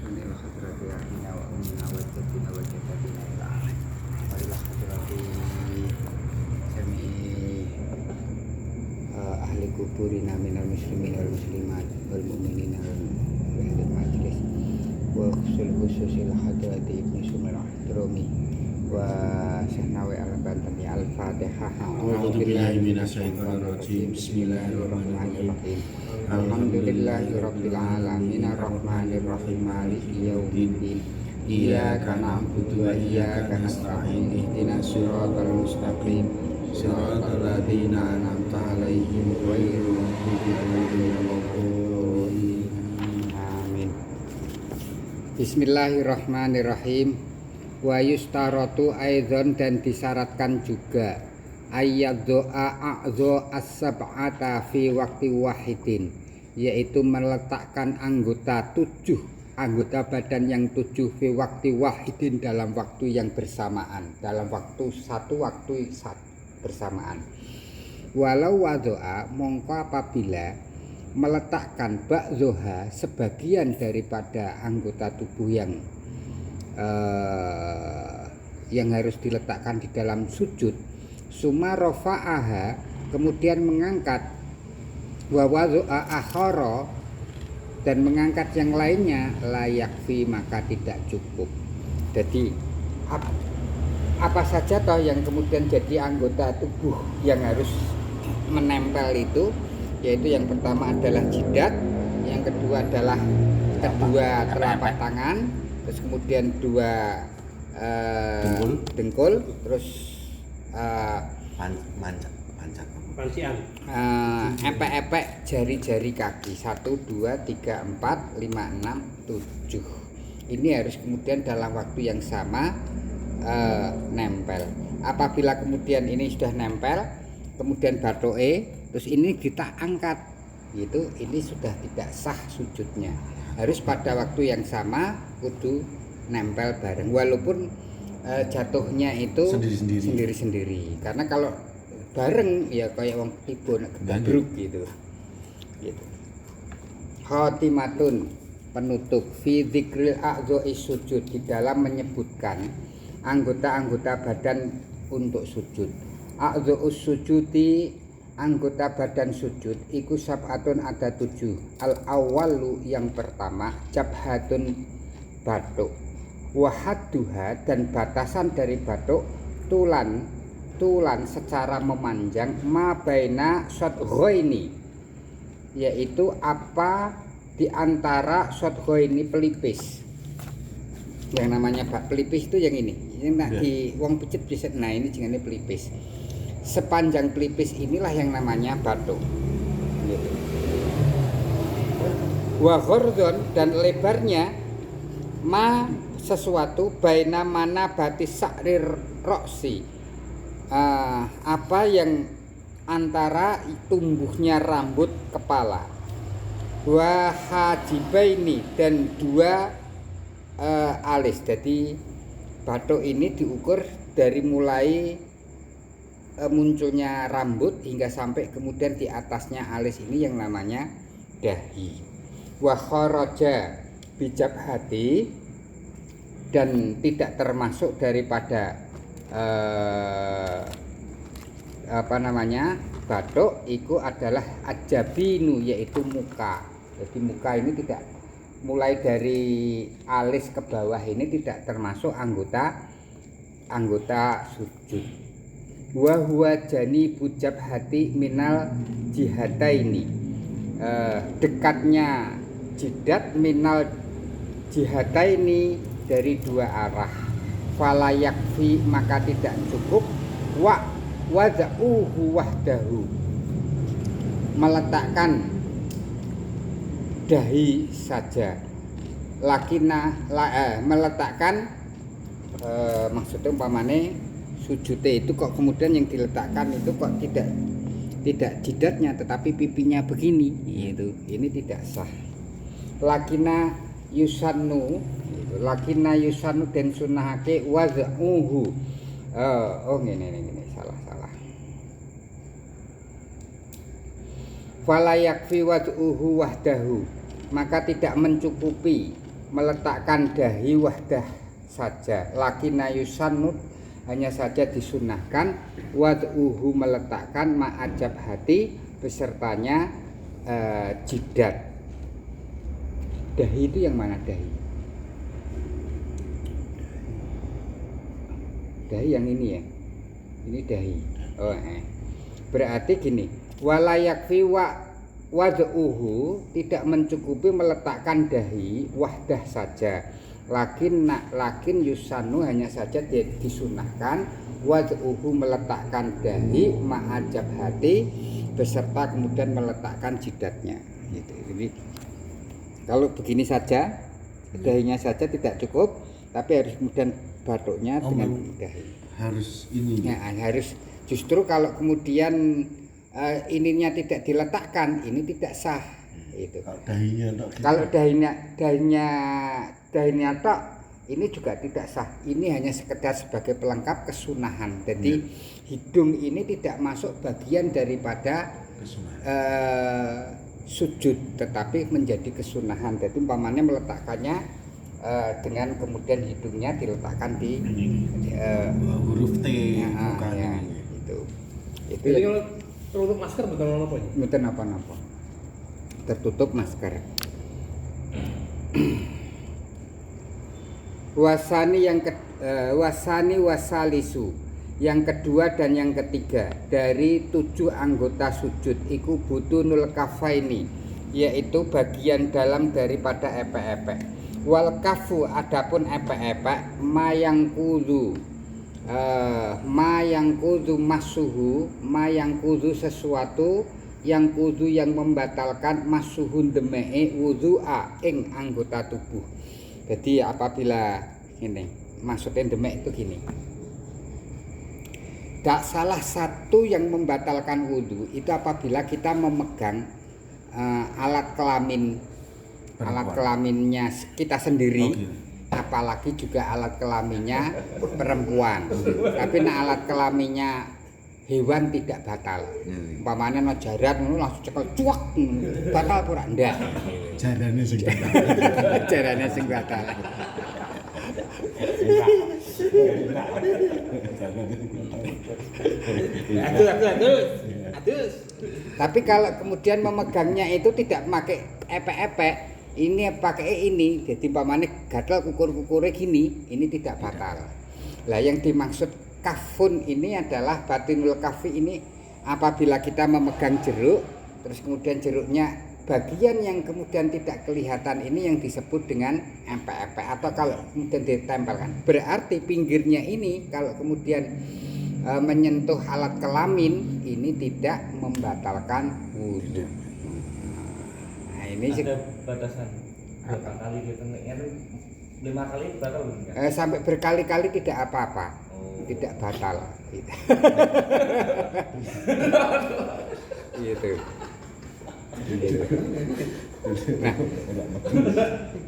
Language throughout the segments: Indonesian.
Sun ila hadrati akhina wa ummina wa jadina wa jadatina ila akhir wa ila hadrati jami'i ahli kuburina minal muslimin wal muslimat wal mu'minina wal majlis wa khusus ila hadrati ibnu Sumar Hadrami wa Syahnawi al-Bantani al-Fatihah. A'udzu billahi minasyaitonir rajim. Bismillahirrahmanirrahim. Alhamdulillahirabbil alamin arrahmanir rahim maliki yaumiddin. Iyyaka na'budu wa iyyaka nasta'in. Ihdinas siratal mustaqim. Siratal ladzina an'amta 'alaihim ghairil maghdubi 'alaihim waladdallin. Amin. Bismillahirrahmanirrahim. Wa yustaratu aidzon, dan disyaratkan juga ayyadzu'a a'dzu as-sab'ata fi waqti wahidin, yaitu meletakkan anggota badan yang 7 fi waqti wahidin, dalam waktu yang bersamaan, dalam waktu bersamaan. Walau wadzo'a, mongko apabila meletakkan ba'dzoha, sebagian daripada anggota tubuh yang harus diletakkan di dalam sujud, summa rafa'aha, kemudian mengangkat, wa wadzo'a akhara, dan mengangkat yang lainnya, la yakfi, maka tidak cukup. Jadi apa saja toh yang kemudian jadi anggota tubuh yang harus menempel itu, yaitu yang pertama adalah jidat, yang kedua adalah kedua telapak tangan, terus kemudian dua dengkul, terus epek-epek jari-jari kaki 1, 2, 3, 4, 5, 6, 7. Ini harus kemudian dalam waktu yang sama nempel. Apabila kemudian ini sudah nempel, kemudian bathoke, terus ini kita angkat, gitu, ini sudah tidak sah sujudnya. Harus pada waktu yang sama kudu nempel bareng, walaupun jatuhnya itu sendiri-sendiri. Karena kalau bareng ya kayak wong tiba gebruk gitu. Khotimatun, penutup, fi dzikril a'dza'i sujud, di dalam menyebutkan anggota-anggota badan untuk sujud. A'dza'us sujudi, anggota badan sujud, iku sab'atun, ada 7. Al awwalu, yang pertama, jabhatun, batuk, wahadduha, dan batasan dari batuk, tulan secara memanjang, ma baina shadghaini, yaitu apa di antara shadghaini, pelipis. Yang namanya pelipis itu yang ini nak di wong picit bisa, nah ini jenenge pelipis. Sepanjang pelipis inilah yang namanya batuk, gitu. Wa ghordon, dan lebarnya, ma sesuatu, baina mana batis sa'rir roksi, apa yang antara tumbuhnya rambut kepala, wa hajibaini, dan 2 alis. Jadi batuk ini diukur dari mulai munculnya rambut hingga sampai kemudian di atasnya alis, ini yang namanya dahi. Wa kharaja bijabhati, dan tidak termasuk daripada batuk itu adalah ajabinu, yaitu muka. Jadi muka ini tidak, mulai dari alis ke bawah ini tidak termasuk anggota sujud. Wa huwa janibu jabhati minal jihataini, dekatnya jidat, minal jihataini, dari 2 arah. Fala yakfi, maka tidak cukup, wa wada'uhu wahdahu, meletakkan dahi saja. Meletakkan maksudnya umpamane sujudnya itu kok kemudian yang diletakkan itu kok tidak jidatnya tetapi pipinya begini, gitu. Ini tidak sah. Lakina yusannu, lakina yusannu, den sunahake wad'uhu. Ngene salah. Fala yakfi wad'uhu wahdahu, maka tidak mencukupi meletakkan dahi wahdah saja, lakina yusannut hanya saja disunahkan, wad'uhu meletakkan ma'ajab hati besertanya jidat. Dahi itu yang mana dahi? Dahi yang ini ya. Ini dahi. Berarti gini, wala yakfi wad'uhu, tidak mencukupi meletakkan dahi wahdah saja. Lakin yusanu hanya saja disunahkan, wad'uhu meletakkan dahi ma'ajab hati beserta kemudian meletakkan jidatnya. Gitu. Jadi kalau begini saja, dahinya saja tidak cukup, tapi harus kemudian batuknya dengan dahi. Harus ini. Ya, harus. Justru kalau kemudian ininya tidak diletakkan, ini tidak sah. Itu. Kalau dahinya tok, ini juga tidak sah. Ini hanya sekedar sebagai pelengkap kesunahan. Jadi hidung ini tidak masuk bagian daripada sujud, tetapi menjadi kesunahan. Jadi umpamanya meletakkannya dengan kemudian hidungnya diletakkan di huruf T bukan ya, itu. Jadi kalau tertutup masker bukan apa ya? Bukan apa-apa. Tertutup masker. Wasani wasalisu, yang kedua dan yang ketiga dari 7 anggota sujud iku butunul kafaini, yaitu bagian dalam daripada epek-epek. Wal kafu, adapun epek-epek mayang kudu masuhu, mayang kudu sesuatu yang kudu yang membatalkan masuhun demee wudu'a ing anggota tubuh. Jadi apabila ini maksudnya demek itu gini, salah satu yang membatalkan wudu itu apabila kita memegang alat kelaminnya kita sendiri, apalagi juga alat kelaminnya perempuan. Tapi alat kelaminnya hewan tidak batal. Umpamanya no jaran langsung cekel cuak, batal pura ndak. Jarane sing batal. Jarane sing batal. Aduh. Tapi kalau kemudian memegangnya itu tidak pakai epek-epek, ini pakai ini, jadi umpamanya gatal kukur-kukurnya gini, ini tidak batal. Lah yang dimaksud kafun ini adalah batinul kafi ini apabila kita memegang jeruk, terus kemudian jeruknya bagian yang kemudian tidak kelihatan ini yang disebut dengan epek-epek, atau kalau kemudian ditempelkan berarti pinggirnya ini kalau kemudian menyentuh alat kelamin ini tidak membatalkan wudu. Nah, ini ada batasan berapa kali gitu, 5 kali batal enggak? Sampai berkali-kali tidak apa-apa. Tidak batal. Gitu.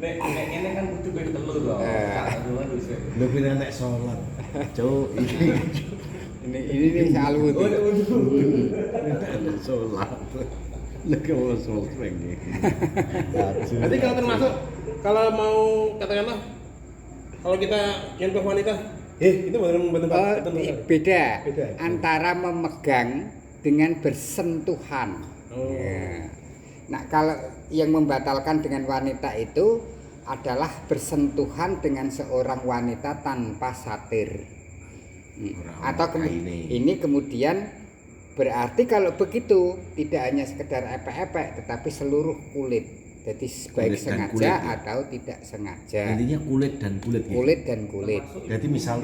Nah, ini kan kudu ben telu loh. Lho pira nek salat. Cuk, ini soal wudu. Nek salat. Lha kok salat pengen. Nanti kalau termasuk kalau mau katakanlah kalau kita nyentuh wanita, itu benar-benar beda antara memegang dengan bersentuhan. Ya. Nah, kalau yang membatalkan dengan wanita itu adalah bersentuhan dengan seorang wanita tanpa satir. Atau ini kemudian berarti kalau begitu tidak hanya sekedar epek-epek tetapi seluruh kulit. Jadi baik sengaja atau tidak sengaja. Intinya kulit dan kulit. Kulit dan kulit. Jadi misal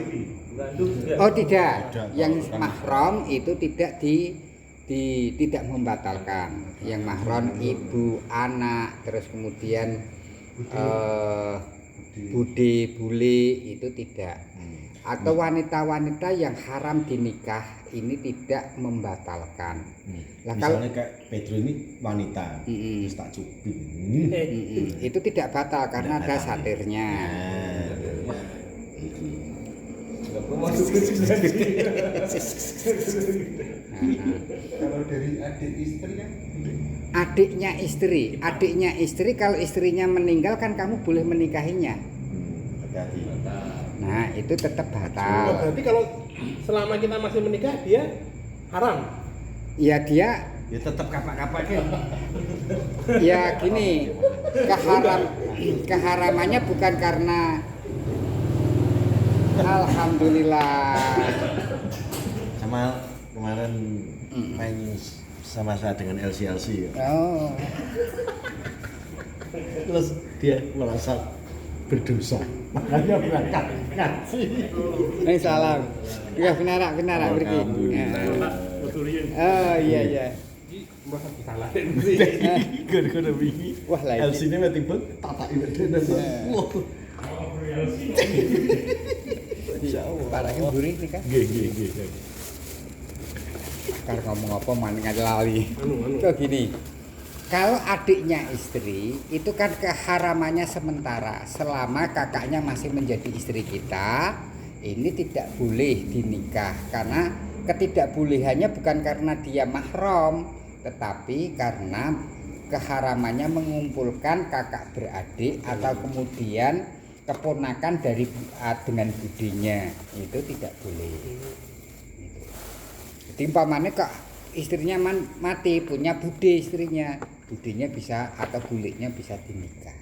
tidak. Yang mahram itu tidak membatalkan. Yang mahram ibu, anak, terus kemudian bude, bule itu tidak. Atau wanita-wanita yang haram dinikah ini tidak membatalkan. Lah misalnya kayak Pedro ini wanita, terus tak cubit. Itu tidak batal karena ada satirnya. Kalau dari adik istri kan adiknya istri kalau istrinya meninggal kan kamu boleh menikahinya. Hati-hati. Nah, itu tetap Oh, batal. berarti kalau selama kita masih menikah dia haram. Ya dia Ya tetap kapak-kapaknya. ya gini, keharamannya bukan karena alhamdulillah. Sama kemarin main sama saya dengan LC. Oh, Terus dia merasa berdosa. Makanya berangkat ngaji. ini salam. Ya benar pergi. Oh iya. Mbah disalahin. Gara-gara wingi. Wah, lah LC ini mati pun tataki dene. Wah. Parahnya gurih nih kan. Nggih. Kar ngomong apa maning aja lali. Anu. Kok gini. Kalau adiknya istri itu kan keharamannya sementara. Selama kakaknya masih menjadi istri kita, ini tidak boleh dinikah karena ketidakbolehannya bukan karena dia mahram, tetapi karena keharamannya mengumpulkan kakak beradik atau kemudian keponakan dari dengan budinya, itu tidak boleh. Jadi umpamanya kok istrinya mati punya bude istrinya, budinya bisa atau buliknya bisa dinikah.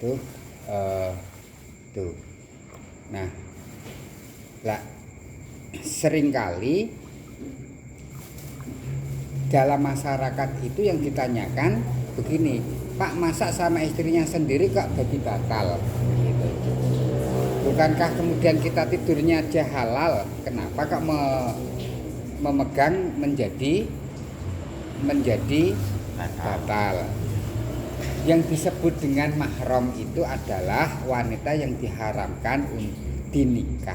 Tuh. Nah, lah seringkali dalam masyarakat itu yang ditanyakan begini, Pak, masak sama istrinya sendiri kok jadi batal? Gitu. Bukankah kemudian kita tidurnya aja halal? Kenapa kok memegang menjadi batal? Yang disebut dengan mahram itu adalah wanita yang diharamkan dinikah.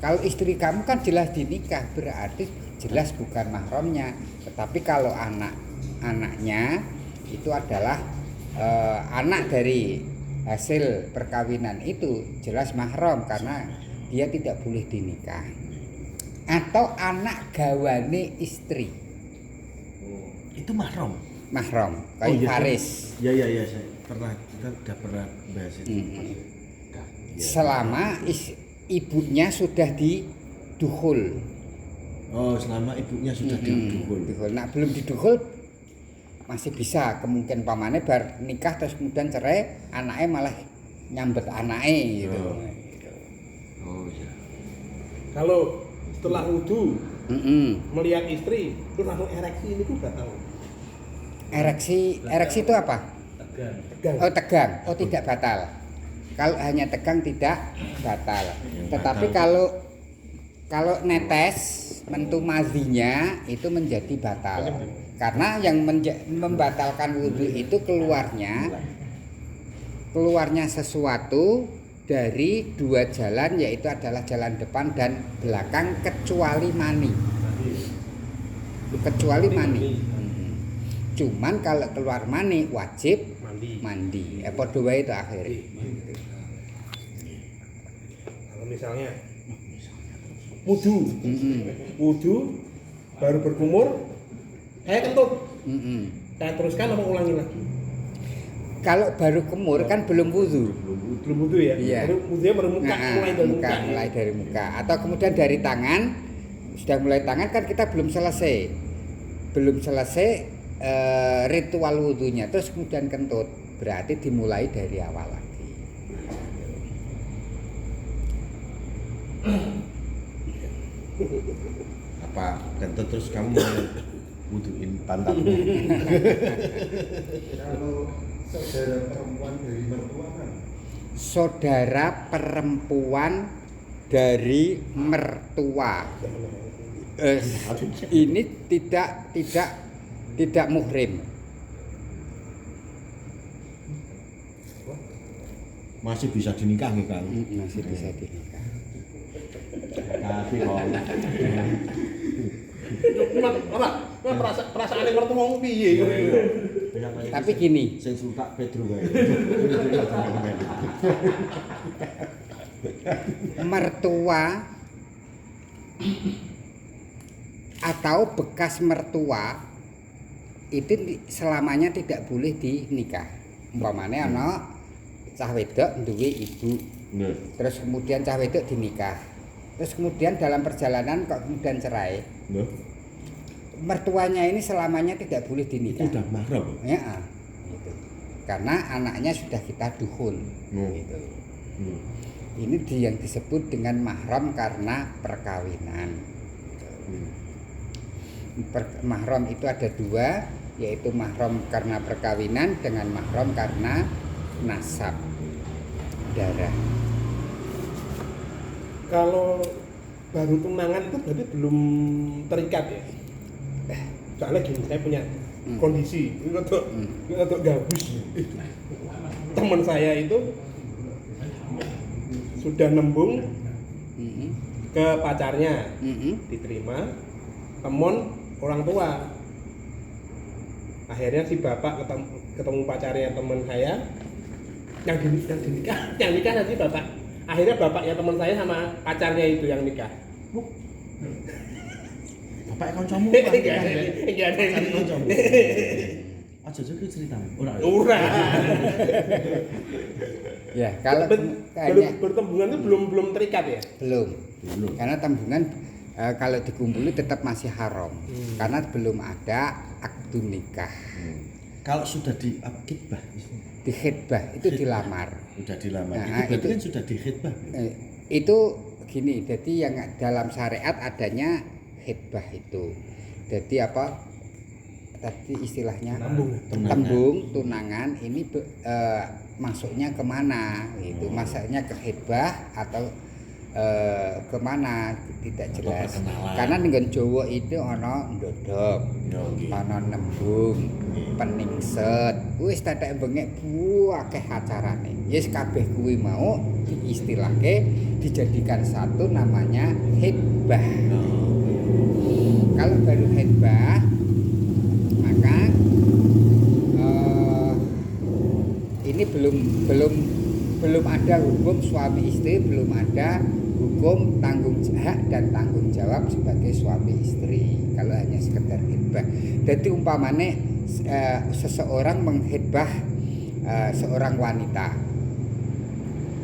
Kalau istri kamu kan jelas dinikah, berarti jelas bukan mahramnya. Tetapi kalau anaknya itu adalah anak dari hasil perkawinan, itu jelas mahram karena dia tidak boleh dinikah. Atau anak gawane istri, Itu mahram. kayak Faris. Iya, kita udah pernah bahas itu. Selama ibunya sudah didukhul. Oh, selama ibunya sudah didukhul. Nah, belum didukhul masih bisa kemungkinan pamane bar nikah terus kemudian cerai, anaknya malah nyambet anaknya gitu. Oh iya. Kalau setelah wudu melihat istri terus langsung ereksi ini tuh batal. Ereksi itu apa? Tegang. Oh, tegang. Oh, tidak batal. Kalau hanya tegang tidak batal. Tetapi kalau netes mentu mazinya itu menjadi batal. Karena yang membatalkan wudhu itu keluarnya sesuatu dari dua jalan, yaitu adalah jalan depan dan belakang kecuali mani. Cuman kalau keluar mani wajib mandi. Padha wae itu akhirnya. Kalau misalnya wudu baru berkumur, saya kentut. Saya teruskan apa ulangi lagi? Kalau baru kumur kan belum wudu. Belum wudu ya? Iya. Wudunya baru muka, mulai dari muka. Atau kemudian dari tangan, sudah mulai tangan kan kita belum selesai ritual wudunya, terus kemudian kentut, berarti dimulai dari awal lagi. Apa kentut terus kamu mau wuduin pantatmu? Kalau saudara perempuan dari mertua kan? Saudara perempuan dari mertua. Ini tidak muhrim. Masih bisa dinikahi kan? Masih bisa dinikah. Tapi kalau perasaan yang mertua ngomong piye? Tapi gini, sing suka Pedro wae. mertua atau bekas mertua itu selamanya tidak boleh dinikah. Umpamane ana cah wedok duwe ibu. Terus kemudian cah wedok dinikah. Terus kemudian dalam perjalanan kok kemudian cerai. Mertuanya ini selamanya tidak boleh dinikah. Itu udah mahram. Ya, gitu. Karena anaknya sudah kita dukhul. Gitu. Ini yang disebut dengan mahram karena perkawinan. Mahram itu ada dua, yaitu mahram karena perkawinan dengan mahram karena nasab darah. Kalau baru tunangan itu berarti belum terikat ya? Soalnya gini, saya punya kondisi ini untuk gabus. Teman saya itu sudah nembung ke pacarnya, diterima temen orang tua. Akhirnya si bapak ketemu pacarnya teman saya, yang nikah nanti bapak. Akhirnya bapaknya teman saya sama pacarnya itu yang nikah. Bapak kancamu Enggak ada yang kancamu. Aja jadi cerita. Ora. Ya, kalau bertembungan itu belum terikat ya? belum. Karena tembungan kalau dikumpuli tetap masih haram. Karena belum ada akdu nikah. Kalau sudah di khitbah, Di khitbah itu dilamar. sudah dilamar. Nah, itu berarti itu- kan sudah di khitbah. Itu gini, jadi yang dalam syariat adanya khitbah itu. Jadi apa? Tadi istilahnya tembung tunangan ini masuknya kemana gitu, masuknya ke khitbah atau kemana tidak jelas. perkenalan. Karena dengan Jawa itu ana ndodok, ana nembung, peningset, wis tetek bengek akeh acarane. Yes kabeh kuwi mau diistilahke dijadikan satu namanya khitbah. Kalau baru khitbah maka ini belum ada hukum suami istri, belum ada hukum tanggung hak dan tanggung jawab sebagai suami istri. Kalau hanya sekedar khitbah. Jadi umpamane seseorang menghitbah seorang wanita.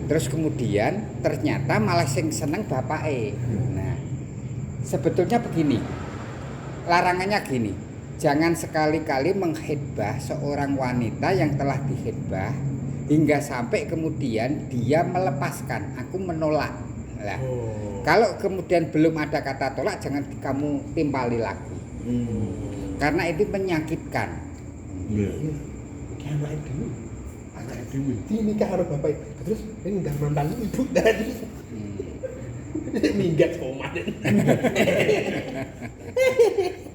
Terus kemudian ternyata malah sing seneng bapake. Nah, sebetulnya begini. Larangannya gini. Jangan sekali-kali menghitbah seorang wanita yang telah dihitbah hingga sampai kemudian dia melepaskan, aku menolak. Lah, kalau kemudian belum ada kata tolak, jangan kamu timpali lagi. Karena itu menyakitkan. Kayak anak dulu. Anak dulu. Dinikah karo bapak. Terus ini nggak mantan ibu tadi. Minggat komaden.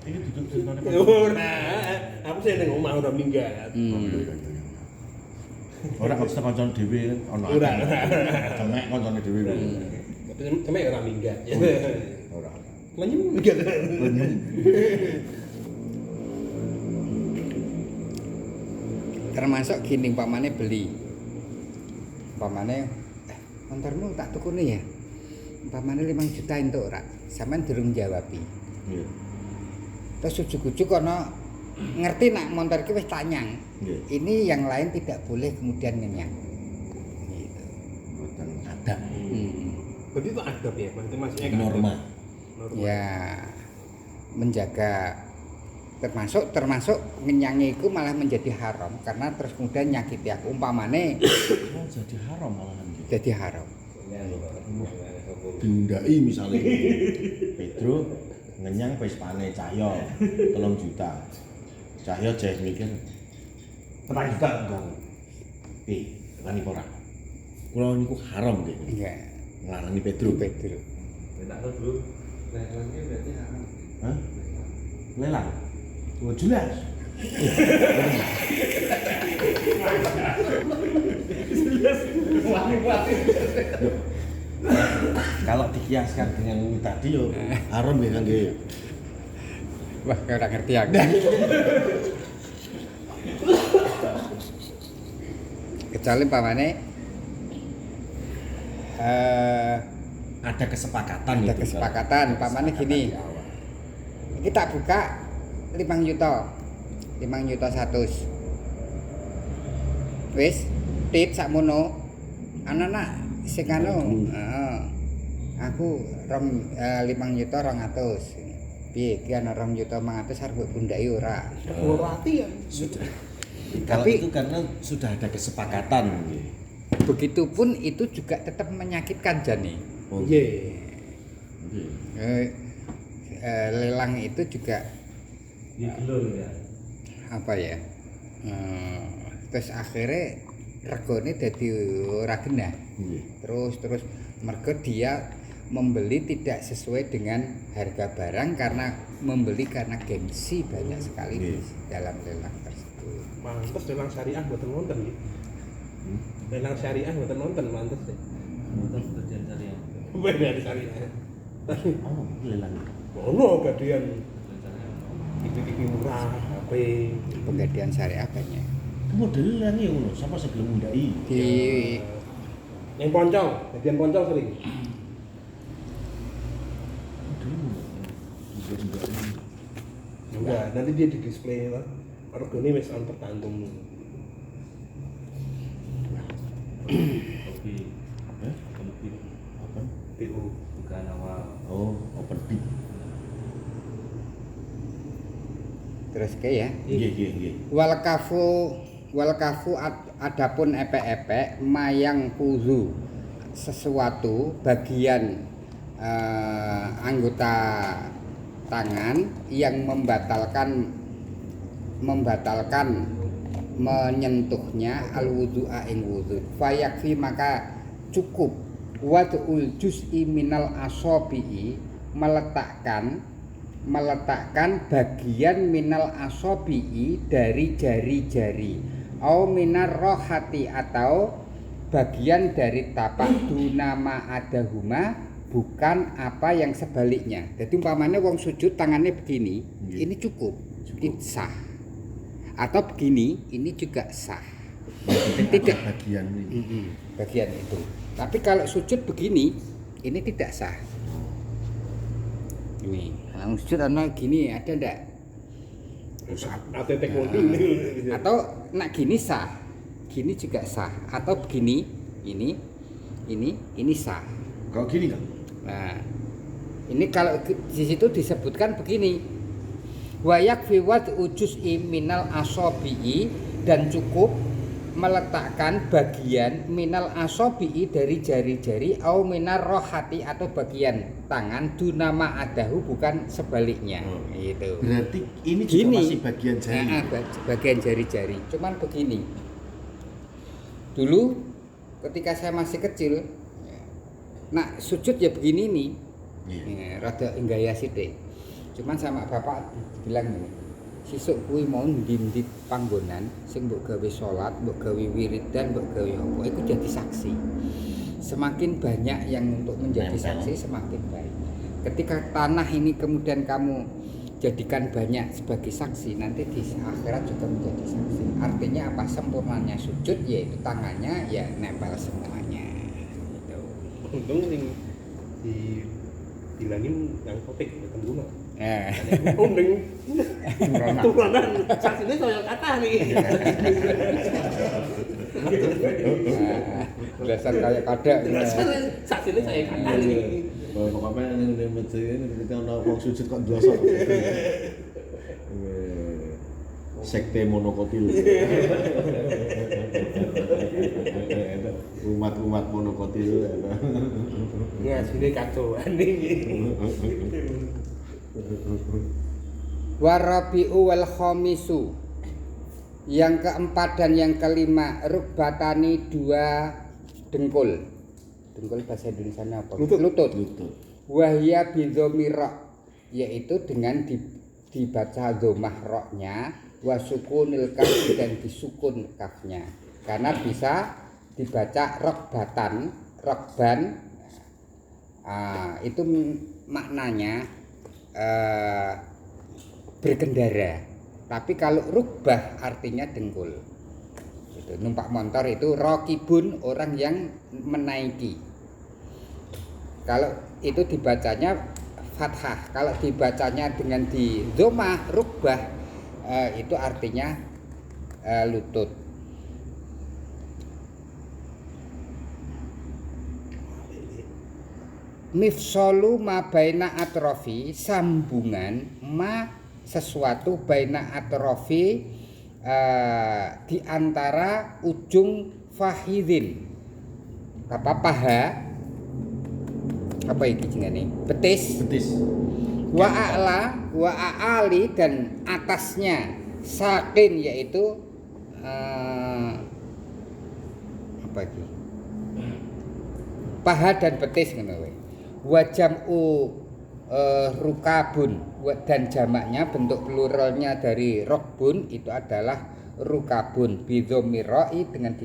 Ini duduk ceritanya Pak. Ora, aku sih ning omah ora minggat. Ora kok setengah kancane dhewe ana. Ora. Cemek kancane dhewe. Tapi cuma ora minggat. Ora. Lenyem minggat. Termasuk gini umpamane beli. Umpamane montormu tak tukune ya. Umpamane 5 juta entuk ora. Sampeyan durung jawabi. Iya. Terus ujug-ujug ana ngerti nak montor iki wis tanyang. Nggih. Ini yang lain tidak boleh kemudian ngenyang. Gitu. Mboten ada. Berarti itu adab ya, berarti maksudnya kan Norma. norma. Ya menjaga termasuk ngenyangi itu malah menjadi haram karena terus kemudian nyakiti aku umpamane Oh, jadi haram malahan gitu. jadi haram. Diundai misalnya Pedro ngenyang pespane Cahyo 3 juta. Cahyo jeh mikir 4 juta enggak. Wani ora. Kula niku haram gitu. Iya, Nglarani Pedro. Pedro. Enak tuh bro. Levelnya berarti haram. Hah? Lelang. Oh, jelas. Kalau dikiaskan dengan tadi yo haram ya kan dia. Wah, ora ngerti aku. Kecuali umpamane Ada kesepakatan ada itu. kesepakatan, umpamanya gini. Di awal. Kita buka 5 juta. 5 juta 100. Wis, tit sakmono. Anak-anak sing anu, aku 5 juta 200. Piye iki ana 2 juta 500 arep bundaki ora. Berarti ya. Sudah. Kalau Tapi- itu karena sudah ada kesepakatan. Begitupun itu juga tetap menyakitkan Jani. Oh, Iya. Lelang itu juga Di gelur ya. apa ya? Terus akhirnya regone dadi ora genah. Nggih. Terus mergo dia membeli tidak sesuai dengan harga barang karena membeli karena gengsi banyak sekali di dalam lelang tersebut. Mantes lelang syariah mboten nonton nggih. Lelang syariah mboten nonton mantes ya. Motor kerjaan saya. Bener di syariah. Oh, lelang. Ono gadean TV murah, HP. Penggadean syariah banyak. Model lelang ya ngono, sapa sing gelem ngundaki? Di Yang poncong, gadean poncong sering. Enggak, nanti dia di display lah. Regane wis on tergantung. Kopi. Hah? Kopi. Apa? PU. Bukan awal. Oh, open bid. terus ke ya. Nggih. Wal kafu adapun epek-epek mayang kuzu sesuatu bagian anggota tangan yang membatalkan menyentuhnya al wudu'a ing wudu fayakfi maka cukup wad'ul juz'i minal asabi'i meletakkan bagian minal asabi'i dari jari-jari au minar rohati atau bagian dari tapak dunama adahuma bukan apa yang sebaliknya. Jadi umpamanya wong sujud tangannya begini, ini cukup. Itu sah. Atau begini, ini juga sah. Tidak Bagian ini. bagian itu. Tapi kalau sujud begini, ini tidak sah. Ini, kalau sujud anak gini ada ndak? Atau teknologi Atau nak gini sah, gini juga sah. Atau begini, ini sah. Kalau gini kan? Nah, ini kalau di situ disebutkan begini. Wayak fi wad'u juz'i minal asabi'i dan cukup meletakkan bagian minal asabi'i dari jari-jari au minar rohati atau bagian tangan dunama adahu bukan sebaliknya. Gitu. Berarti ini juga Gini. masih bagian jari. Bagian jari-jari. Cuman begini. Dulu ketika saya masih kecil, nak sujud ya begini nih. Iya. Rada enggaya sithik. Cuman sama bapak bilang ini, sesuk kuwi mau ndindit panggonan sing mbok gawe salat, mbok gawe wiridan, mbok gawe apa iku jadi saksi. Semakin banyak yang untuk menjadi Nempel. saksi semakin baik. Ketika tanah ini kemudian kamu jadikan banyak sebagai saksi, nanti di akhirat juga menjadi saksi. Artinya apa? Sempurnanya sujud yaitu tangannya ya nempel semuanya. Gitu. untung sing dibilangin yang topik bukan guna. Untung tulanan saksinya saya kata nih. Dasar kayak kadek. Saksinya saya kata nih. Pokoknya ini masjid ini ketika ada wong sujud kok glosok. Sekte monokotil. Umat monokotil. Ya, sini kacauan nih. Warabi'u wal khamisu. Yang keempat dan yang kelima rukbatani dua dengkul. Dengkul bahasa Indonesia apa? Lutut. Wahya bidhamir ra, yaitu dengan dibaca dhammah ra-nya wa sukunil kaf dan disukun kafnya. Karena bisa dibaca rokban. Itu maknanya berkendara. Tapi kalau rukbah artinya dengkul. Itu numpak motor itu rokibun orang yang menaiki. Kalau itu dibacanya fathah, kalau dibacanya dengan di dhammah rukbah itu artinya lutut. Mifsolu ma baina atrofi, sambungan ma sesuatu baina atrofi di antara ujung fahidin. Apa paha? Apa ini jenenge? Betis. Wa a'la wa a'ali dan atasnya sakin yaitu apa iki? Paha dan betis ngono wae. Wa jam'u rukabun dan jamaknya bentuk pluralnya dari rokbun itu adalah rukabun bidhamir ra'i dengan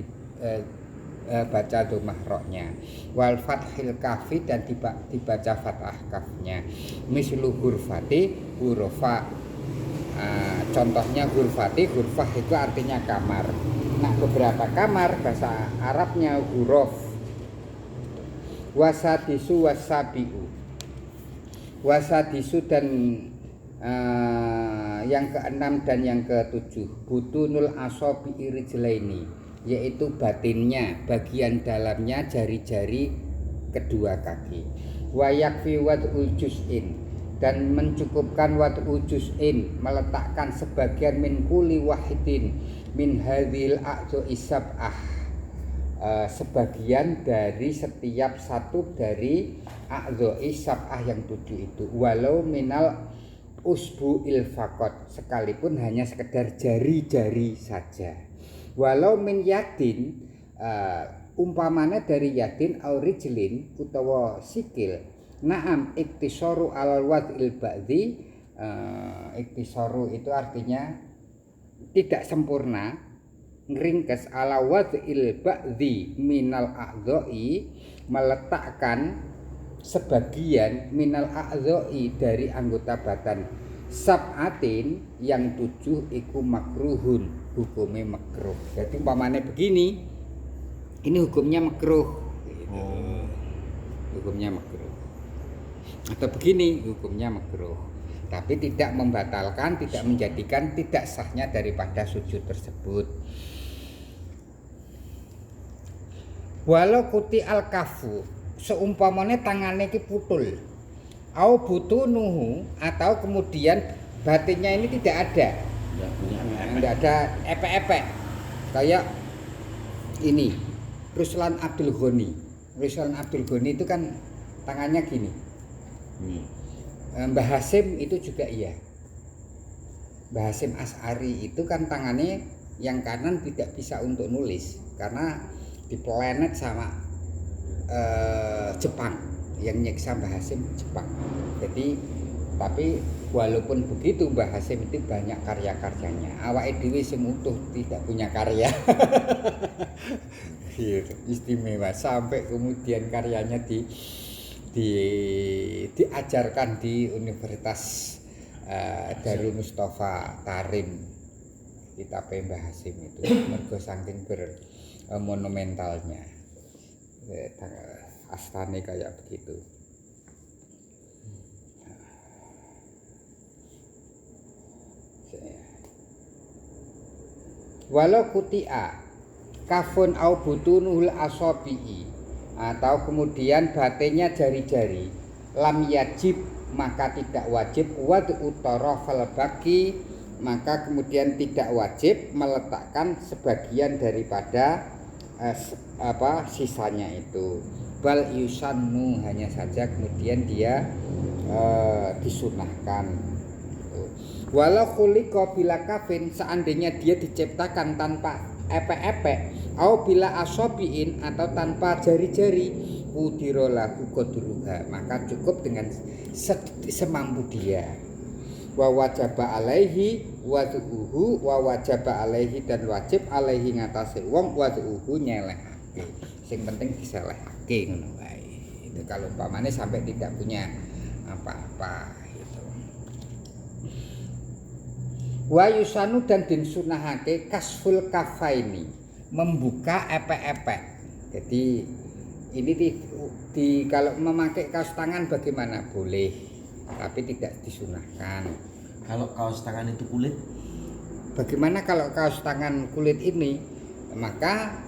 baca dhammah ra-nya wal fathil kafi dan dibaca fathah kafnya mislu hurfati hurufa contohnya hurfati hurfah itu artinya kamar. Nah beberapa kamar bahasa Arabnya huruf wasadisu wasabiu wasadisu dan yang keenam dan yang ketujuh butunul asobi irijlaini yaitu batinnya bagian dalamnya jari-jari kedua kaki wa yakfi wad'ul juz'in dan mencukupkan wad'ul juz'in meletakkan sebagian min kulli wahidin min hadhil a'dha'i sab'ah sebagian dari setiap satu dari a'dha'i sab'ah yang 7 itu walau minal usbu'il faqat sekalipun hanya sekedar jari-jari saja walau min yadin umpamanya dari yadin au rijlin utawa sikil na'am iktisaru alal wad'il ba'di iktisaru itu artinya tidak sempurna ngringkes ala wad'il ba'di minal a'dha'i meletakkan sebagian minal a'dha'i dari anggota badan sab'atin yang 7 iku makruhun hukumnya makruh. Jadi umpamanya begini ini hukumnya makruh gitu. Hukumnya makruh atau begini hukumnya makruh tapi tidak membatalkan tidak menjadikan tidak sahnya daripada sujud tersebut. Walau kuti al kafu seumpamanya tangannya ki putul au butunuhu atau kemudian batinnya ini tidak ada tidak ada epek-epek kayak ini Ruslan Abdul Ghani itu kan tangannya gini Mbah Hasim itu juga iya Mbah Hasim As'ari itu kan tangannya yang kanan tidak bisa untuk nulis karena dipelenet sama Jepang yang nyiksa Mbah Hasim Jepang. Jadi tapi walaupun begitu Mbah Hasim itu banyak karya-karyanya. Awake dhewe sing utuh tidak punya karya. Istimewa sampai kemudian karyanya diajarkan di Universitas Darul Mustafa Tarim kitab Mbah Hasim itu mergo saking monumentalnya astane kayak begitu. Walau kutia kafun au butunul asobi'i atau kemudian batinnya jari-jari lam yajib maka tidak wajib wad'u tarafal baqi maka kemudian tidak wajib meletakkan sebagian daripada sisanya itu bal yusannu hanya saja kemudian dia disunahkan walau khuliqa bila kafin seandainya dia diciptakan tanpa epek-epek au bila asobiin atau tanpa jari-jari udira lahu qadruha maka cukup dengan semampu dia wa wajaba alaihi wad'uhu wa wajaba alaihi dan wajib alaihi ngatasé wong wad'uhu nyelehake sing penting diselehake ngono wae itu kalau umpamane sampai tidak punya apa-apa gitu. Wa yusanu dan dinsunahake kasful kafaini membuka epek-epek. Jadi Ini kalau memakai kaos tangan bagaimana? Boleh, tapi tidak disunahkan. Kalau kaos tangan itu kulit, Bagaimana kalau kaos tangan kulit ini? Maka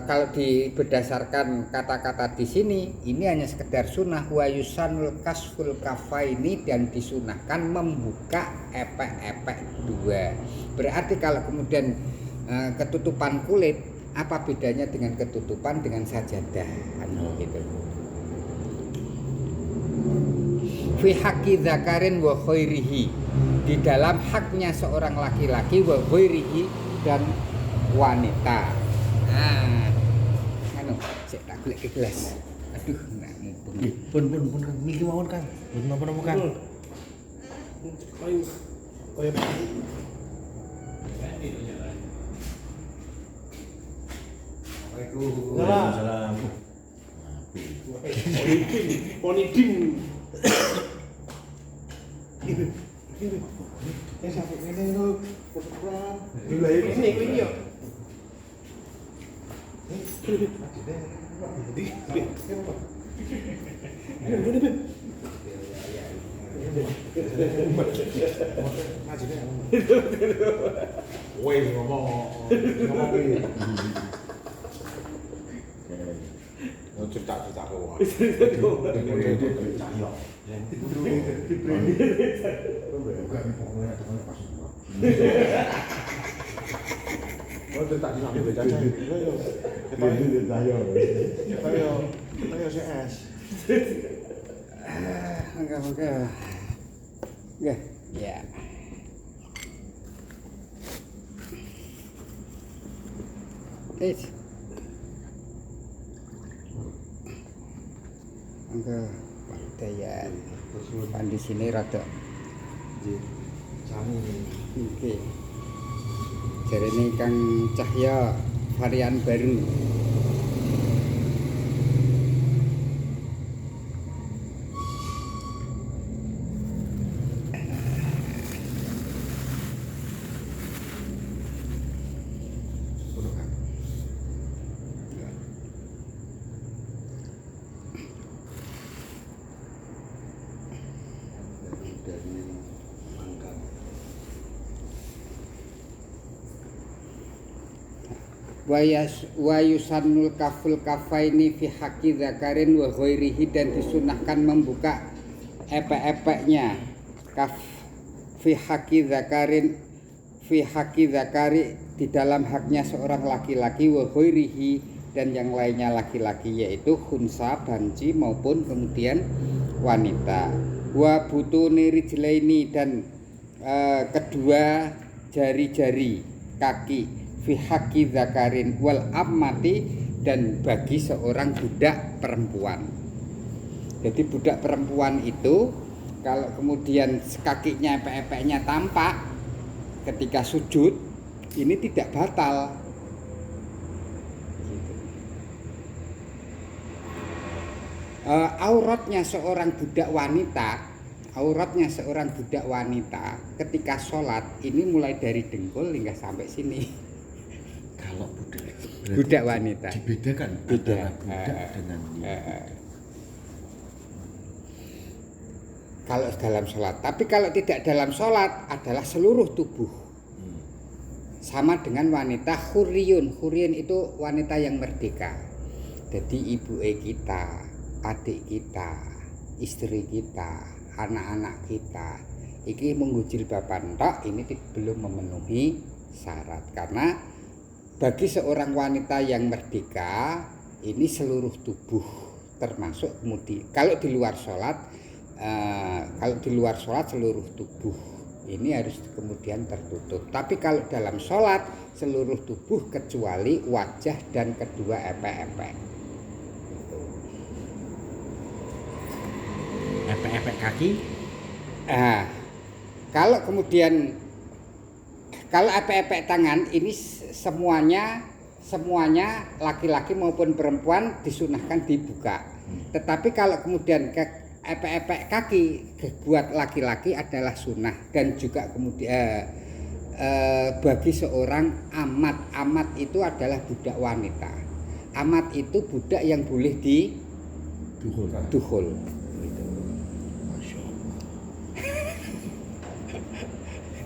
kalau berdasarkan kata-kata di sini, ini hanya sekedar sunnah wa yusanul kasful kafaini dan disunahkan membuka epek-epek dua. Berarti kalau kemudian ketutupan kulit, apa bedanya dengan ketutupan dengan sajadah? Gitu. Fi haqqi dzakarin wa khairihi, di dalam haknya seorang laki-laki wa khairihi dan wanita. Nah, anu, sik tak golek ke gelas. Aduh, nak mumpung. pun kan niki mawon kan. Pun napa-napa kan. Kayak Waalaikumsalam. Ponidin. Sampai ngene lho. Lha ini kuwi yo. Woi ngomong iki. Oh cerita kok. Cahyo. Oh cerita di sampe caca. Kita CS. Enggak. Ya. Enggak. Daya. Kan di sini rada. Sami. Oke. Jarene Kang Cahya varian baru. Wa yusannul kaful kafaini fi haqqi dzakarin wa ghairihi, dan disunahkan membuka epek-epeknya kaf fi haqqi dzakari di dalam haknya seorang laki-laki wa ghairihi dan yang lainnya laki-laki, yaitu khunsa banci maupun kemudian wanita. Wa butuni rijlaini, dan kedua jari-jari kaki fi haqqi dzakarin wal ammati, dan bagi seorang budak perempuan. Jadi budak perempuan itu kalau kemudian kakinya epek-epeknya tampak ketika sujud, ini tidak batal. Auratnya seorang budak wanita ketika sholat ini mulai dari dengkul hingga sampai sini. Kalau Budak wanita. dibedakan Beda. antara budak dengan Kalau dalam sholat, tapi kalau tidak dalam sholat adalah seluruh tubuh. Sama dengan wanita hurriyun. Hurriyun itu wanita yang merdeka. Jadi ibu kita, adik kita, istri kita, anak-anak kita, iki munggu jilbaban tok, ini belum memenuhi syarat. Karena bagi seorang wanita yang merdeka, ini seluruh tubuh termasuk kemudian kalau di luar sholat seluruh tubuh ini harus kemudian tertutup. Tapi kalau dalam sholat seluruh tubuh kecuali wajah dan kedua epek-epek. epek-epek kaki. Kalau kemudian kalau epek-epek tangan ini semuanya laki-laki maupun perempuan disunahkan dibuka. Tetapi kalau kemudian epek-epek kaki buat laki-laki adalah sunnah, dan juga kemudian bagi seorang amat itu adalah budak wanita. Amat itu budak yang boleh di Duhul. duhul. Masya Allah.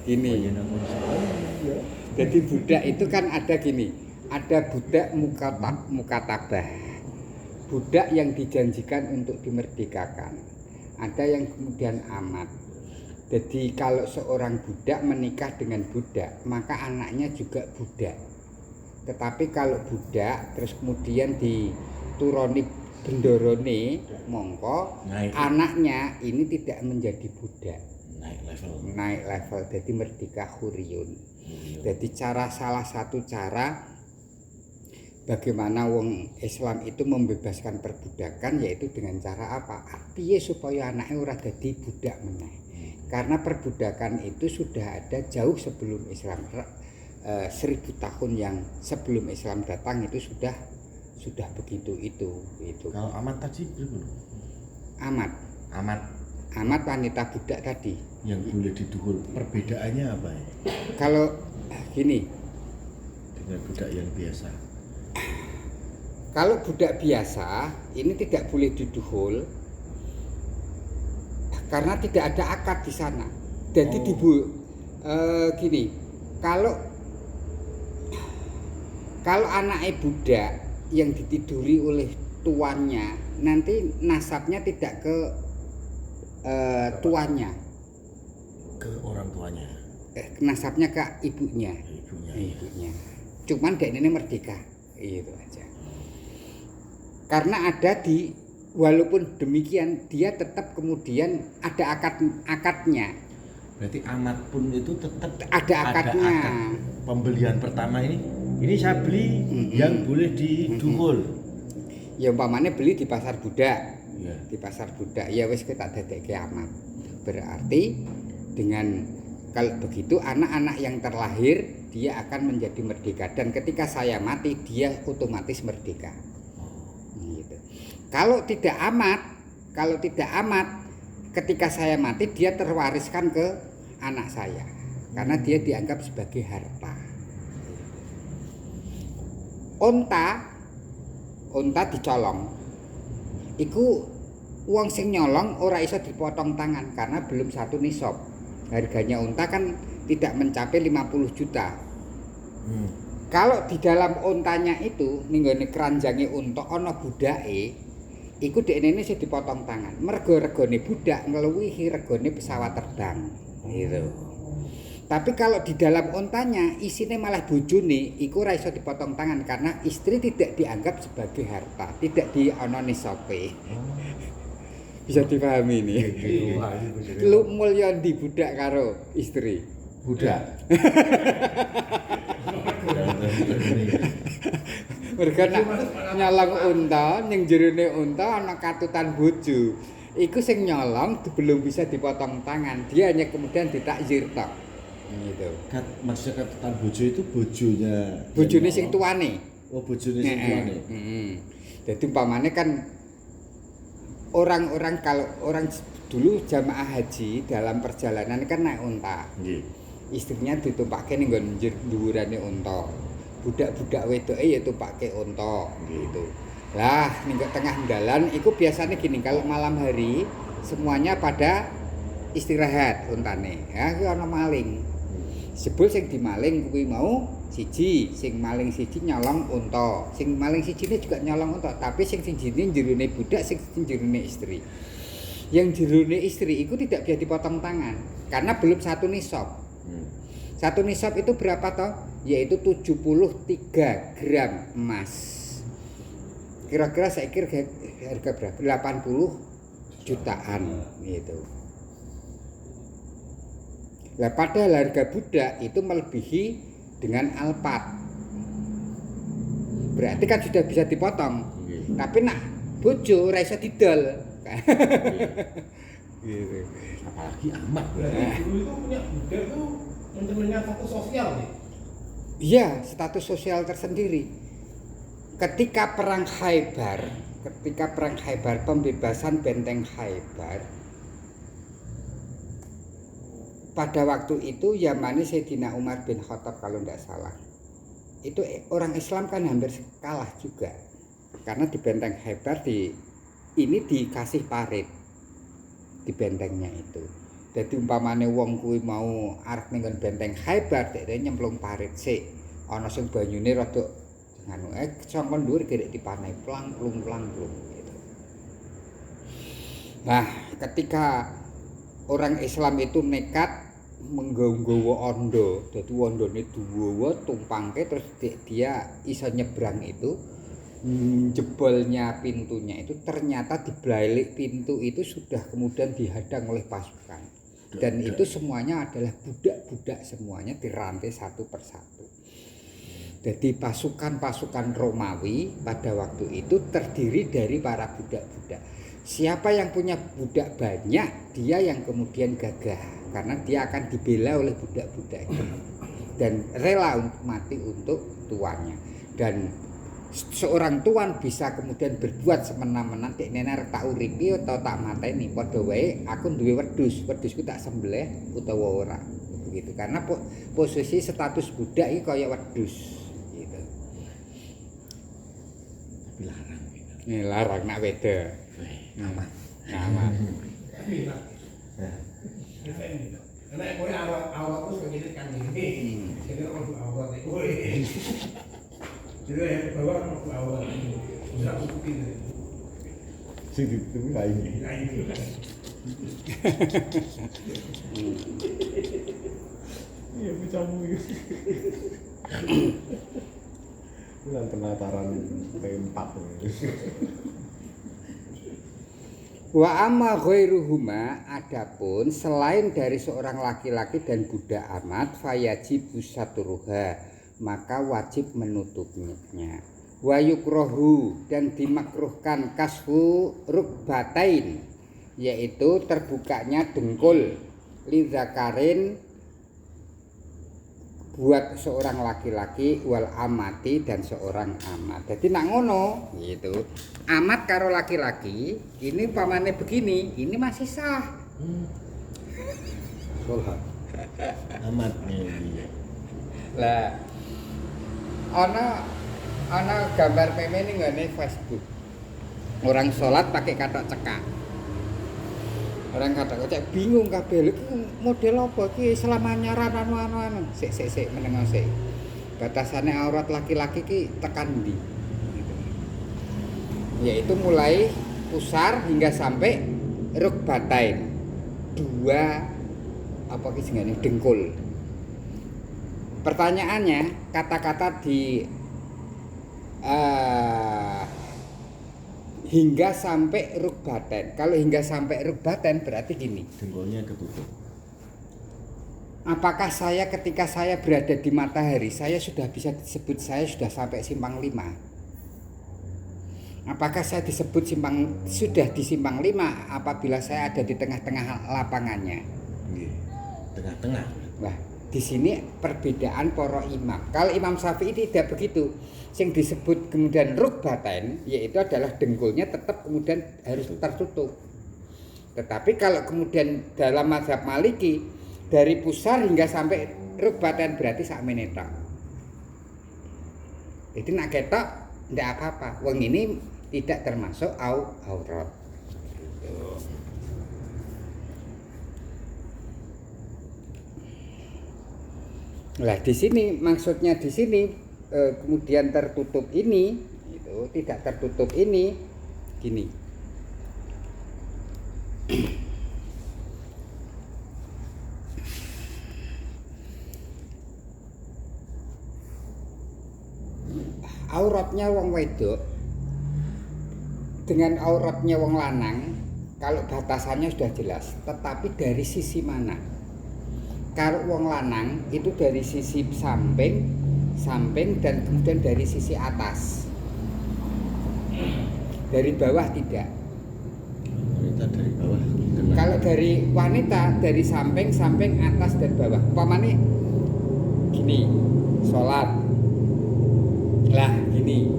Ini. Jadi budak itu kan ada gini, ada budak mukatabah, budak yang dijanjikan untuk dimerdekakan, ada yang kemudian amat. Jadi kalau seorang budak menikah dengan budak, maka anaknya juga budak. Tetapi kalau budak terus kemudian dituruni bendorone, mongko Naik. anaknya ini tidak menjadi budak, Naik level. naik level, jadi merdeka huriyun. Jadi salah satu cara bagaimana wong Islam itu membebaskan perbudakan yaitu dengan cara apa? Piye supaya anaknya ora dadi budak meneh. Karena perbudakan itu sudah ada jauh sebelum Islam. 1000 tahun yang sebelum Islam datang itu sudah begitu itu. Kalau amat tadi berapa? Amat wanita budak tadi. Yang boleh diduhul. Perbedaannya apa ya? Kalau gini, Dengan budak yang biasa. kalau budak biasa ini tidak boleh diduhul karena tidak ada akad di sana. Jadi gini, kalau anaknya budak yang ditiduri oleh tuannya, nanti nasabnya tidak ke tuannya, Ke orang tuanya. nasabnya ke ibunya. Ibunya. Cuman dek ini merdeka, itu aja. Karena ada walaupun demikian dia tetap kemudian ada akadnya. Berarti amat pun itu tetap Ada akadnya. akad. Pembelian pertama ini saya beli yang boleh diduhul. Ya umpamanya beli di pasar budak. Ya. Di pasar budak ya wis kita dadekke amat. Berarti dengan kalau begitu anak-anak yang terlahir dia akan menjadi merdeka dan ketika saya mati dia otomatis merdeka. Gitu. Kalau tidak amat ketika saya mati dia terwariskan ke anak saya karena dia dianggap sebagai harta. Unta dicolong. Iku uang sing nyolong ora iso dipotong tangan karena belum satu nisab. Harganya unta kan tidak mencapai 50 juta. Kalau di dalam untanya itu ninggone keranjange unta ana budake, iku dekne sing dipotong tangan. Mergo regane budak ngluwihi regane pesawat terbang. Gitu. Tapi kalau di dalam untanya isine malah bojone, iku ora iso dipotong tangan karena istri tidak dianggap sebagai harta, tidak ana nisabe. Bisa dipahami ini. Lu mulya di budak karo istri. Budak. Mergo nak nyolong unta, ning jerone unta ana katutan bojo. Iku sing nyolong belum bisa dipotong tangan, dia hanya kemudian ditakzir tok. Gitu. Maksudnya katutan bojo itu bojonya. Bojone sing tuane. Oh, bojone sing tuane. Jadi umpamane kan orang-orang kalau orang dulu jamaah haji dalam perjalanan kan naik unta. Nggih. Istrinya ditumpake ning nggon dhuwurane unta. Budak-budak wedoke ya tumpake unta gitu. Lah ning tengah dalan iku biasanya gini kalau malam hari semuanya pada istirahat untane. Ya ki ana maling. Sebul sing dimaling kuwi mau siji, sing maling siji nyolong unta. Sing maling sijine juga nyolong unta, tapi sing jerone budak, sing jerone istri. Yang jerone istri itu tidak bisa dipotong tangan karena belum satu nisab. Satu nisab itu berapa toh? Yaitu 73 gram emas. Kira-kira saya kira harga berapa? 80 jutaan gitu. Lah padahal harga budak itu melebihi dengan alpat. Berarti kan sudah bisa dipotong. Tapi nak bojo ora iso didol. Gitu. Apalagi amat. Dulu itu punya budak itu mencerminkan status sosial nih. Iya, status sosial tersendiri. Ketika perang Khaybar, pembebasan benteng Khaybar. Pada waktu itu Yamani Sayyidina Umar bin Khattab kalau tidak salah. Itu orang Islam kan hampir kalah juga. Karena di benteng Khaybar ini dikasih parit di bentengnya itu. Jadi umpamane wong kuwi mau arep ning benteng Khaybar dhek nyemplung parit sik. Ana sing banyune rada nganu saka dhuwur gerek dipanehi plang-plung gitu. Nah, ketika orang Islam itu nekat menggawa ondo, jadi ondone duwa tumpangke terus dia iso nyebrang itu, jebolnya pintunya itu ternyata di balik pintu itu sudah kemudian dihadang oleh pasukan. Dan itu semuanya adalah budak-budak semuanya dirantai satu persatu. Jadi pasukan-pasukan Romawi pada waktu itu terdiri dari para budak-budak. Siapa yang punya budak banyak, dia yang kemudian gagah. Karena dia akan dibela oleh budak-budak itu. Dan rela untuk mati untuk tuannya. Dan seorang tuan bisa kemudian berbuat semena-mena nek nenek tak uripi atau tak mateni padha wae aku duwe wedhusku tak sembelih utawa ora begitu karena posisi status budak iki kaya wedhus gitu. Tapi larang gitu. Larang nak weda. Aman. Aman. Karena kowe awak terus ngene kan ini. Jadi orang awak itu. Jadi yang bawa awal bisa kukukin. Sing ditemu lain. Iya bicamu iki. Bulan penataran P4. Wa amma ghairuhuma adapun selain dari seorang laki-laki dan budak amat fayajibu saturuha maka wajib menutupnya. Wa yukrohu dan dimakruhkan kasfu rukbatain yaitu terbukanya dengkul lidzakarin buat seorang laki-laki wal amati dan seorang amat. Jadi nak ngono gitu. Amat karo laki-laki ini pamane begini, ini masih sah. Sholat. Amat nih. Lah ana gambar meme ning ngene Facebook. Orang sholat pakai katok cekak. Orang katok cekak bingung kabeh lho model apa iki selamanya anu sik menengo sik. Batasane aurat laki-laki ki tekan ndi? Gitu. Yaitu mulai pusar hingga sampai rukbatain. Dua apa ki jenenge dengkul. Pertanyaannya, kata-kata di hingga sampai rukbaten. Kalau hingga sampai rukbaten berarti gini. Dengkulnya ketutup. Apakah saya ketika saya berada di matahari, saya sudah bisa disebut saya sudah sampai simpang 5? Apakah saya disebut sudah di simpang 5 apabila saya ada di tengah-tengah lapangannya? Nggih. Tengah-tengah. Wah, di sini perbedaan para imam. Kalau Imam Syafi'i tidak begitu. Yang disebut kemudian rukbatain yaitu adalah dengkulnya tetap kemudian harus tertutup. Tetapi kalau kemudian dalam mazhab Maliki dari pusar hingga sampai rukbatain berarti sak meneta. Jadi nak ketok ndak apa-apa. Wong ini tidak termasuk aurat. Lah di sini maksudnya di sini kemudian tertutup ini itu tidak tertutup ini gini. Auratnya wong wedok dengan auratnya wong lanang kalau batasannya sudah jelas, tetapi dari sisi mana? Kalau wong lanang itu dari sisi samping dan kemudian dari sisi atas. Dari bawah tidak. Wanita dari bawah. Kalau dari wanita dari samping, atas dan bawah. Umpamane gini, sholat. Lah gini.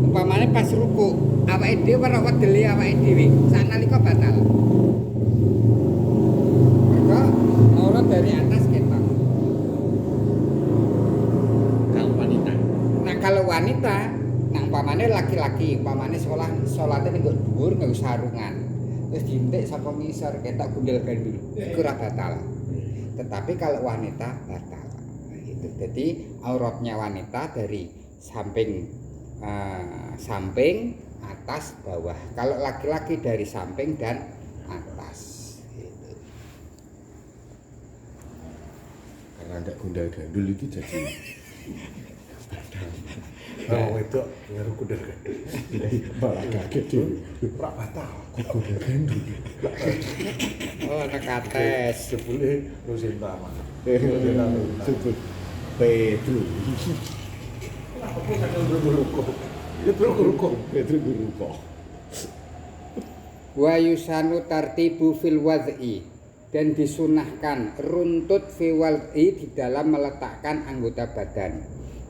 Umpamane pas ruku, awake dhewe ora wedeli awake dhewe. Sanalika batal. Aurat dari atas ketok. Kalau wanita, nah umpamane laki-laki, umpamane salate ning nggo dhuwur nggo sarungan. Terus diintik saka ngisor ketok gundel gandul. Iku ora batal. Tetapi kalau wanita batal. Itu. Jadi auratnya wanita dari samping, atas, bawah. Kalau laki-laki dari samping dan atas. Gitu. Karena ada gundal gandul itu jadi Oh, itu ngaruh kuda gandul. malah kaget dia. Ora batal. Kok gundal gandul? Oh, ana kates. Jebule Rosinta mah. Sebut Pedro. Apa sampeyan beruruko? Ya beruruko. Pedro berupa. Wa yusanu tartibu fil wad'i dan disunahkan runtut fi wad'i di dalam meletakkan anggota badan.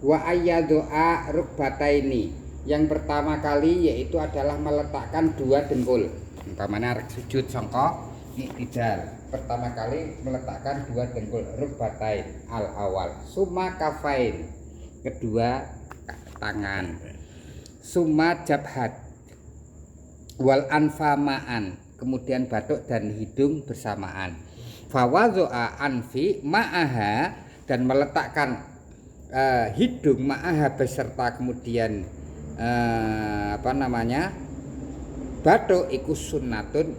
Wa ayyadu'a rukbataini. Yang pertama kali yaitu adalah meletakkan dua dengkul. Umpamanya arek sujud sangka iktidal. Pertama kali meletakkan dua dengkul rukbatain al awal. Summa kafain. Kedua tangan. Summa jabhat. Wal anfama'an. Kemudian batuk dan hidung bersamaan. Fawadhu'a anfi ma'aha dan meletakkan hidung ma'aha beserta kemudian batuk iku sunnatun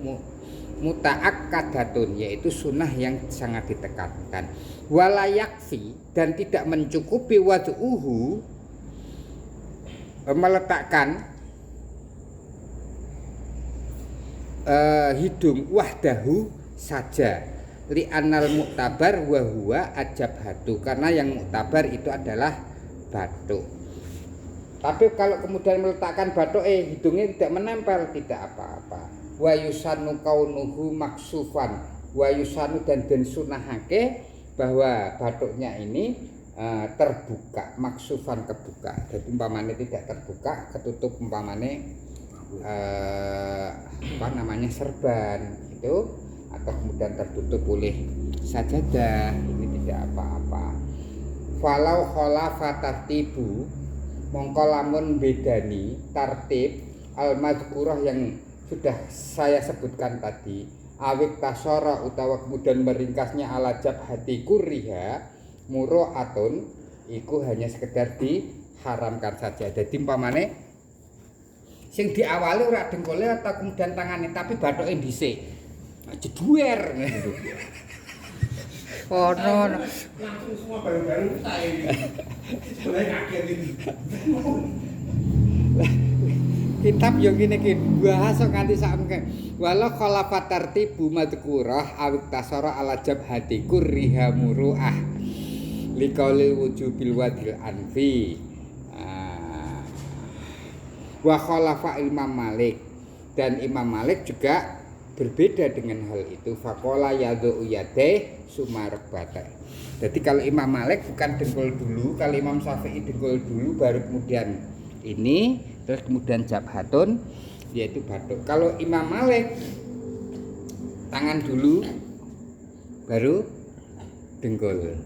muta'akkadatun, yaitu sunnah yang sangat ditekankan. Wala yakfi dan tidak mencukupi wad'uhu meletakkan hidung wahdahu saja. Li anal muktabar wa huwa ajabhatu, karena yang muktabar itu adalah batuk. Tapi kalau kemudian meletakkan batuk hidungnya tidak menempel, tidak apa-apa. Wa yusanu kaunuhu maksufan wa yusanu dan sunahake bahwa batuknya ini terbuka, maksufan kebuka. Jadi umpamane tidak terbuka, ketutup umpamane serban itu, atau kemudian tertutup oleh sajadah, ini tidak apa-apa. Falau khalafa tartibu mongko lamun bedani tartib al-madhkurah yang sudah saya sebutkan tadi, awik tasara utawa kemudian meringkasnya ala jabhati kuriha muro'atun, iku hanya sekedar diharamkan saja. Jadi umpamane sing diawali ora dengkule atau kemudian tangane, tapi bathuke dhisik. Jeduer. Oh no. Langsung semua bareng-bareng saya ini. Saya kaget ini. Kitab yo ngene iki bahas nganti sakmene. Wala khalafat tartibu madhkurah awik tasara ala jabhati kuriha muruah. Liqaulil wujubil wadil anfi. Wa khalafa Imam Malik, dan Imam Malik juga berbeda dengan hal itu. Faqala yadhu yadeh sumarebata. Jadi kalau Imam Malik bukan dengkul dulu, kalau Imam Syafi'i dengkul dulu baru kemudian ini, terus kemudian jabhatun yaitu batuk. Kalau Imam Malik tangan dulu baru dengkul.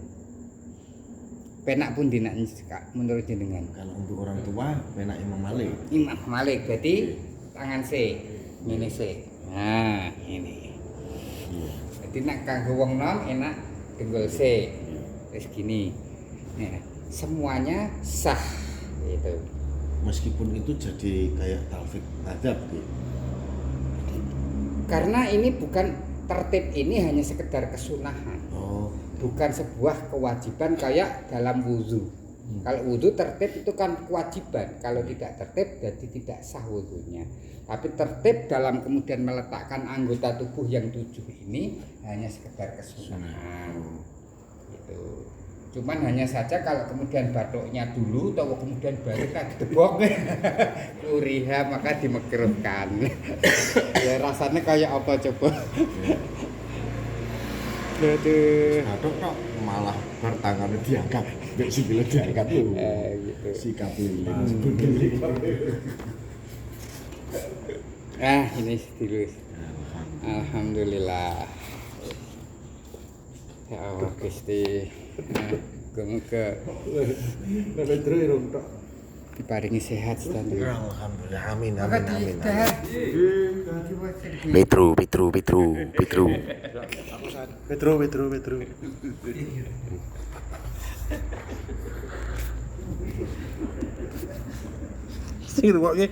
Penak pun dinak menurut jenengan. Kalau untuk orang tua penak Imam Malik. Imam Malik berarti tangan C, ngene C. Nah, ini. Jadi nak kanggo wong nom enak dengkul C. Terus gini. Nah, semuanya sah itu. Meskipun itu jadi kayak talfik adab gitu. Karena ini bukan tertib, ini hanya sekedar kesunahan. Oh, Bukan sebuah kewajiban kayak dalam wudu. Kalau wudu tertib itu kan kewajiban. Kalau tidak tertib jadi tidak sah wudunya. Tapi tertib dalam kemudian meletakkan anggota tubuh yang 7 ini hanya sekedar kesunahan. Gitu. Cuman hanya saja kalau kemudian batuknya dulu atau kemudian baru kan gedebok uriha maka dimekruhkan. Ya rasanya kayak apa coba? Aduh. batuk kok malah bertangan diangkat, mbek sikile diangkat lho. Gitu. Sikap lilin. Ini dulu. Alhamdulillah. Ya Allah Gusti. Muga-muga Pedro irung tok. diparingi sehat standar. Alhamdulillah, amin, Maka amin, amin, sehat. amin. Petru. Sing ngrungokke